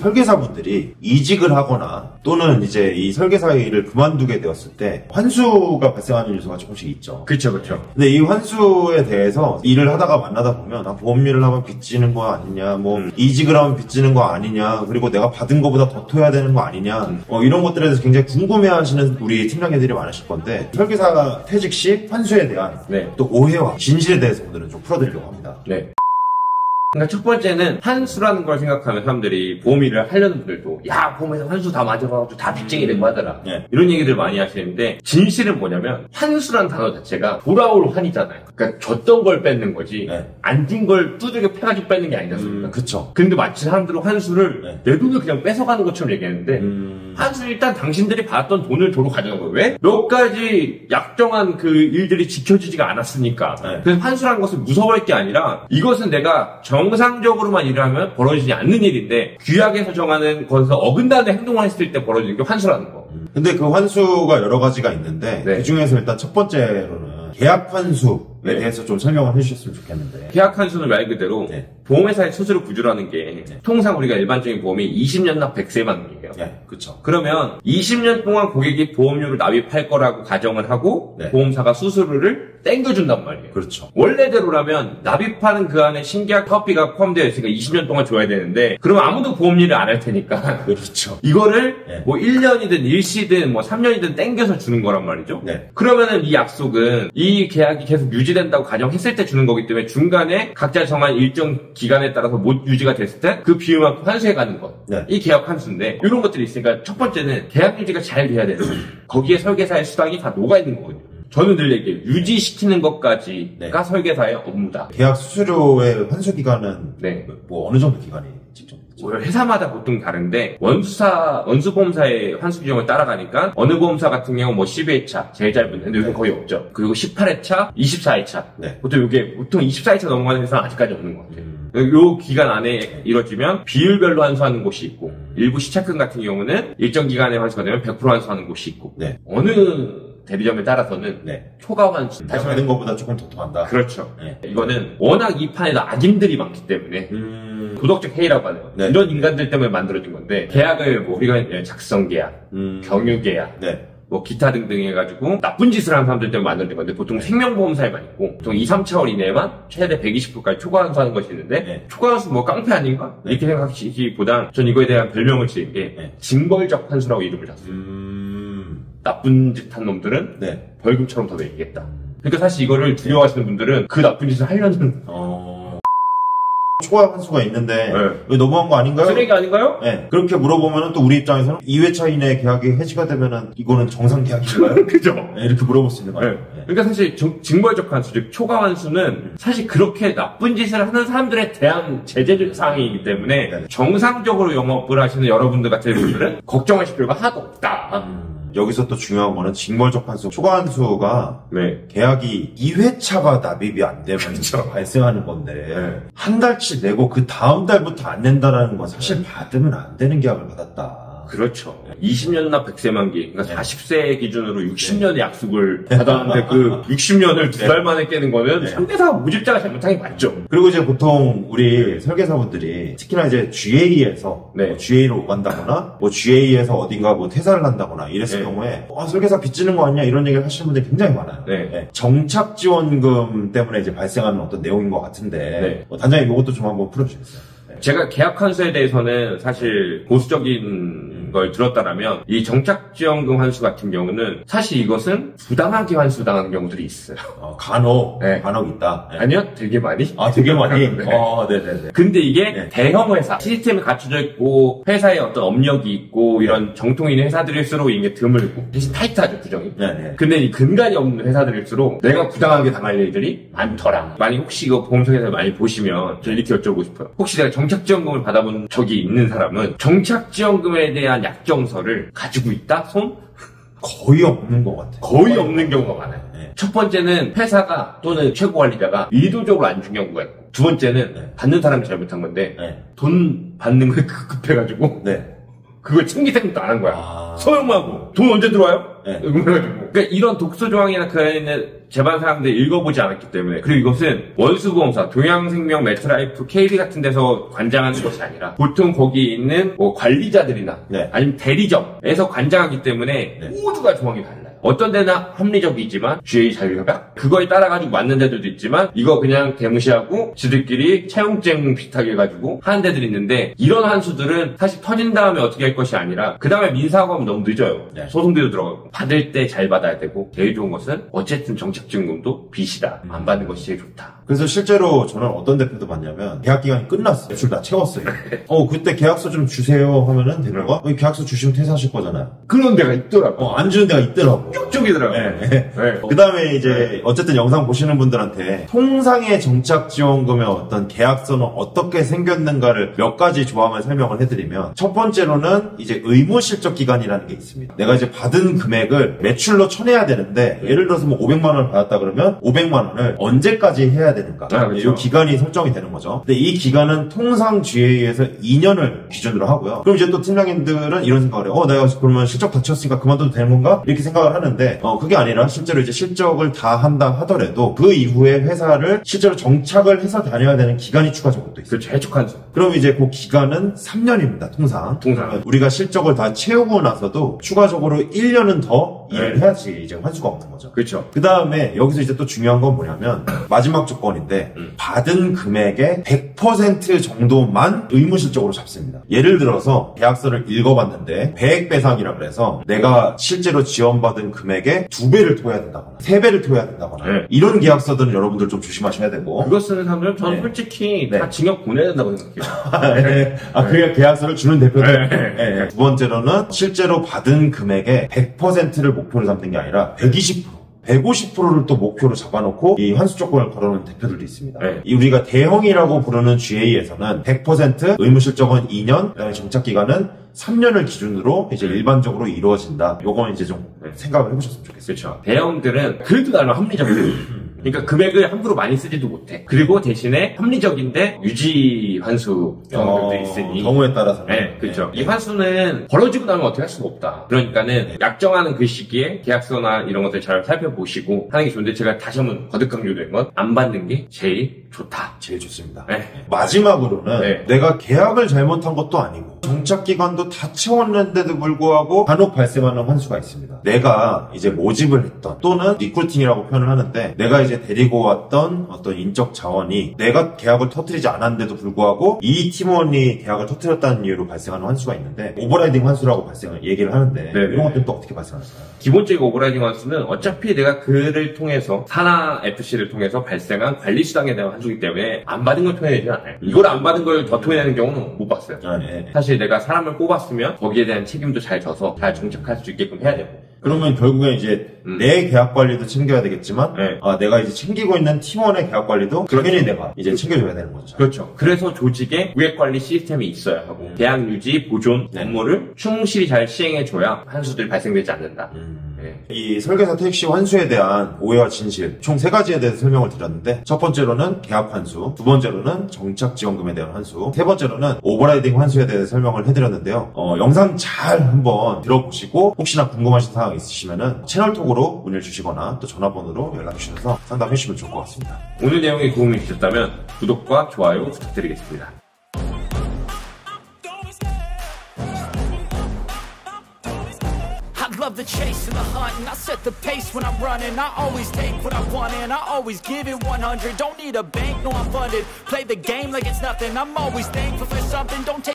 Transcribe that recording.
설계사분들이 이직을 하거나 또는 이제 이 설계사 일을 그만두게 되었을 때 환수가 발생하는 요소가 조금씩 있죠. 그렇죠, 그렇죠. 근데 이 환수에 대해서 일을 하다가 만나다 보면 보험료를 하면 빚지는 거 아니냐, 이직을 하면 빚지는 거 아니냐, 그리고 내가 받은 거보다 더 토해야 되는 거 아니냐, 이런 것들에 대해서 굉장히 궁금해하시는 우리 팀장님들이 많으실 건데 설계사 퇴직 시 환수에 대한 또 오해와 진실에 대해서 오늘은 좀 풀어드리려고 합니다. 네. 그러니까 첫 번째는 환수라는 걸 생각하면 사람들이 보험 일을 하려는 분들도 야 보험에서 환수 다 맞아가지고 다 빚쟁이 되고 하더라 이런 얘기들 많이 하시는데 진실은 뭐냐면 환수라는 단어 자체가 돌아올 환이잖아요. 그러니까 줬던 걸 뺏는 거지 안 진 걸 두들겨 패가지고 뺏는 게 아니지 않습니까? 그쵸. 근데 마치 사람들은 환수를 내 돈을 그냥 뺏어가는 것처럼 얘기하는데 환수는 일단 당신들이 받았던 돈을 도로 가져간 거예요. 왜? 몇 가지 약정한 그 일들이 지켜지지가 않았으니까. 그래서 환수라는 것은 무서워할 게 아니라 이것은 내가 정상적으로만 일을 하면 벌어지지 않는 일인데 규약에서 정하는 것에서 어긋나는 행동을 했을 때 벌어지는 게 환수라는 거. 근데 그 환수가 여러 가지가 있는데 그 중에서 일단 첫 번째로는 계약 환수에 대해서 좀 설명을 해주셨으면 좋겠는데. 계약 환수는 말 그대로 보험회사의 수수료 구조라는 게 통상 우리가 일반적인 보험이 20년 납 100세만 원이에요. 그렇죠. 그러면 20년 동안 고객이 보험료를 납입할 거라고 가정을 하고 보험사가 수수료를 땡겨준단 말이에요. 그렇죠. 원래대로라면 납입하는 그 안에 신계약 사업비가 포함되어 있으니까 20년 동안 줘야 되는데 그러면 아무도 보험 일을 안 할 테니까 그렇죠. 이거를 뭐 1년이든 일시든 뭐 3년이든 땡겨서 주는 거란 말이죠. 그러면은 이 약속은 이 계약이 계속 유지된다고 가정했을 때 주는 거기 때문에 중간에 각자 정한 일정 기간에 따라서 못 유지가 됐을 때 그 비용만큼 환수해 가는 것. 이 계약 환수인데 이런 것들이 있으니까 첫 번째는 계약 유지가 잘 돼야 되는 거예요. 거기에 설계사의 수당이 다 녹아 있는 거거든요. 저는 늘 얘기해요. 유지시키는 것까지가 설계사의 업무다. 계약 수수료의 환수 기간은 뭐 어느 정도 기간이 직접? 회사마다 보통 다른데 원수보험사의 환수 규정을 따라가니까 어느 보험사 같은 경우 뭐 12회차 제일 짧은 근데 요즘 거의 없죠. 그리고 18회차, 24회차 보통 24회차 넘어가는 회사는 아직까지 없는 것 같아요. 요 기간 안에 이루어지면 비율별로 환수하는 곳이 있고 일부 시차권 같은 경우는 일정 기간에 환수가 되면 100% 환수하는 곳이 있고 어느 대리점에 따라서는 초과 환수 다시 받은 것보다 조금 더 더한다. 그렇죠. 이거는 워낙 이 판에도 악인들이 많기 때문에 도덕적 해이라고 하네요. 이런 인간들 때문에 만들어진 건데 계약을 뭐 우리가 작성 계약, 경유 계약, 뭐 기타 등등 해가지고 나쁜 짓을 하는 사람들 때문에 만들어진 건데 보통 생명보험사에만 있고 보통 2, 3차원 이내에만 최대 120%까지 초과 환수하는 것이 있는데 초과 환수 뭐 깡패 아닌가? 이렇게 생각하시기보단 전 이거에 대한 별명을 지은 게 징벌적 환수라고 이름을 줬어요. 나쁜 짓 한 놈들은 벌금처럼 더 매기겠다. 그러니까 사실 이거를 두려워하시는 분들은 그 나쁜 짓을 하려는 초과 환수가 있는데 왜 너무한 거 아닌가요? 쓰레기 아닌가요? 그렇게 물어보면은 또 우리 입장에서는 2회차 이내에 계약이 해지가 되면은 이거는 정상 계약인가요? 그죠? 이렇게 물어볼 수 있는 거예요. 그러니까 사실 징벌적 환수, 즉 초과 환수는 사실 그렇게 나쁜 짓을 하는 사람들에 대한 제재 사항이기 때문에 정상적으로 영업을 하시는 여러분들 같은 분들은 걱정하실 필요가 하나도 없다. 여기서 또 중요한 거는 징벌적 환수, 초과 환수가 계약이 2회차가 납입이 안 되면 발생하는 건데 한 달치 내고 그 다음 달부터 안 낸다라는 건 사실 받으면 안 되는 계약을 받았다. 그렇죠. 20년 납 100세 만기, 그러니까 40세 기준으로 60년의 약속을 받았는데 그 60년을 2달 만에 깨는 거는 설계사 모집자가 잘못한 게 맞죠. 그리고 이제 보통 우리 설계사분들이 특히나 이제 GA에서 GA로 오간다거나 뭐 GA에서 어딘가 뭐 퇴사를 한다거나 이랬을 경우에 설계사 빚지는 거 아니냐 이런 얘기를 하시는 분들이 굉장히 많아요. 정착지원금 때문에 이제 발생하는 어떤 내용인 것 같은데 단장님 이것도 좀 한번 풀어주시겠어요? 제가 계약 환수에 대해서는 사실 보수적인 걸 들었다라면 이 정착지원금 환수 같은 경우는 사실 이것은 부당하게 환수당하는 경우들이 있어요. 간혹 있다. 아니요, 되게 많이. 되게 많이. 네네네. 근데 이게 대형 회사 시스템이 갖춰져 있고 회사에 어떤 업력이 있고 이런 정통 있는 회사들일수록 이게 드물고 대신 타이트하죠 규정이. 근데 이 근간이 없는 회사들일수록 내가 부당하게 당할 일들이 많더라. 만약 혹시 이거 보험회사 많이 보시면 저 이렇게 여쭤보고 싶어요. 혹시 내가 정착지원금을 받아본 적이 있는 사람은 정착지원금에 대한 약정서를 가지고 있다? 거의 없는 것 같아요. 거의 없는 경우가 많아요. 첫 번째는 회사가 또는 최고 관리자가 의도적으로 안 준 경우가 있고 두 번째는 받는 사람이 잘못한 건데 돈 받는 거에 급해가지고 그걸 챙길 생각도 안 한 거야. 소용하고 돈 언제 들어와요? 네. 그러니까 이런 독소 조항이나 그런 재반 사항들 읽어보지 않았기 때문에. 그리고 이것은 원수보험사, 동양생명, 메트라이프, KB 같은 데서 관장하는 것이 아니라 보통 거기 있는 뭐 관리자들이나 네. 아니면 대리점에서 관장하기 때문에 네. 모두가 조항이 달라요. 어떤 데나 합리적이지만 GA 자율협약? 그거에 따라가지고 맞는 데들도 있지만 이거 그냥 대무시하고 지들끼리 채용증 비슷하게 해가지고 하는 데들이 있는데 이런 한수들은 사실 터진 다음에 어떻게 할 것이 아니라 그 다음에 민사하고 하면 너무 늦어요. 네. 소송비도 들어가고 받을 때 잘 받아야 되고 제일 좋은 것은 어쨌든 정착지원금도 빚이다. 안 받는 것이 제일 좋다. 그래서 실제로 저는 어떤 대표도 봤냐면 계약 기간이 끝났어요. 대출 다 채웠어요. 그때 계약서 좀 주세요 하면은 대표가 계약서 주시면 퇴사하실 거잖아요. 그런 데가 있더라고. 안 주는 데가 있더라고. 쪽이더라고. 네. 그 다음에 이제 어쨌든 영상 보시는 분들한테 통상의 정착지원금의 어떤 계약서는 어떻게 생겼는가를 몇 가지 조항을 설명을 해드리면 첫 번째로는 이제 의무실적 기간이라는 게 있습니다. 내가 이제 받은 금액을 매출로 쳐내야 되는데 예를 들어서 뭐 500만 원을 받았다 그러면 500만 원을 언제까지 해야 되는가 그렇죠. 이 기간이 설정이 되는 거죠. 근데 이 기간은 통상 GA에서 2년을 기준으로 하고요. 그럼 이제 또 팀장님들은 이런 생각을 해요. 내가 그러면 실적 다 채웠으니까 그만둬도 되는 건가? 이렇게 생각을 하는데 그게 아니라 실제로 이제 실적을 다 한다 하더라도 그 이후에 회사를 실제로 정착을 해서 다녀야 되는 기간이 추가적으로 또 있어요. 그렇죠. 해촉한수. 그럼 이제 그 기간은 3년입니다. 통상. 우리가 실적을 다 채우고 나서도 추가적으로 1년은 더 일을 해야지 이제 환수가 없는 거죠. 그렇죠. 그 다음에 여기서 이제 또 중요한 건 뭐냐면 마지막 조건인데 받은 금액의 100% 정도만 의무실적으로 잡습니다. 예를 들어서 계약서를 읽어봤는데 배액배상이라 그래서 내가 실제로 지원받은 금액의 2배를 토해야 된다거나 3배를 토해야 된다거나 이런 계약서들은 여러분들 좀 조심하셔야 되고 그거 쓰는 사람들은 저는 솔직히 다 징역 보내야 된다고 생각해요. 그게 계약서를 주는 대표들. 두 번째로는 실제로 받은 금액의 100%를 목표로 삼는 게 아니라 150%를 또 목표로 잡아놓고 이 환수 조건을 걸어놓은 대표들도 있습니다. 우리가 대형이라고 부르는 GA에서는 100% 의무실적은 2년, 그다음에 정착기간은 3년을 기준으로 이제 일반적으로 이루어진다. 요건 이제 좀 생각을 해보셨으면 좋겠어요. 그렇죠. 대형들은 그래도 나름 합리적이에요. 그러니까 금액을 함부로 많이 쓰지도 못해. 그리고 대신에 합리적인데 유지 환수 경우도 있으니 경우에 따라서는. 네, 그렇죠. 이 환수는 벌어지고 나면 어떻게 할 수가 없다. 그러니까는 약정하는 그 시기에 계약서나 이런 것들 잘 살펴보시고 하는 게 좋은데 제가 다시 한번 거듭 강조된 건 안 받는 게 제일 좋다. 제일 좋습니다. 마지막으로는 내가 계약을 잘못한 것도 아니고 정착기간도 다 채웠는데도 불구하고 간혹 발생하는 환수가 있습니다. 내가 이제 모집을 했던 또는 리크루팅이라고 표현을 하는데 내가 이제 데리고 왔던 어떤 인적 자원이 내가 계약을 터뜨리지 않았는데도 불구하고 이 팀원이 계약을 터뜨렸다는 이유로 발생하는 환수가 있는데 오버라이딩 환수라고 얘기를 하는데 이런 것들은 또 어떻게 발생할까요? 기본적인 오버라이딩 환수는 어차피 내가 그를 통해서 산하 FC를 통해서 발생한 관리수당에 대한 환수이기 때문에 안 받은 걸 토해내지 않아요. 이걸 안 받은 걸 더 토해내는 경우는 못 봤어요. 사실 내가 사람을 뽑았으면 거기에 대한 책임도 잘 져서 잘 정착할 수 있게끔 해야 되고 그러면 결국엔 이제 내 계약 관리도 챙겨야 되겠지만 내가 이제 챙기고 있는 팀원의 계약 관리도 당연히 내가 이제 챙겨줘야 되는 거죠. 그렇죠. 그래서 조직에 고객 관리 시스템이 있어야 하고 계약 유지, 보존 업무를 충실히 잘 시행해줘야 환수들이 발생되지 않는다. 이 설계사 택시 환수에 대한 오해와 진실 총 3가지에 대해서 설명을 드렸는데 첫 번째로는 계약 환수, 두 번째로는 정착지원금에 대한 환수, 세 번째로는 오버라이딩 환수에 대해서 설명을 해드렸는데요. 영상 잘 한번 들어보시고 혹시나 궁금하신 사항 있으시면은 채널톡으로 문의를 주시거나 또 전화번호로 연락 주셔서 상담해 주시면 좋을 것 같습니다. 오늘 내용이 도움이 되셨다면 구독과 좋아요 부탁드리겠습니다. Love the chase and the hunt, and I set the pace when I'm running. I always take what I want and I always give it 100. Don't need a bank, no I'm funded. Play the game like it's nothing. I'm always thankful for something. Don't take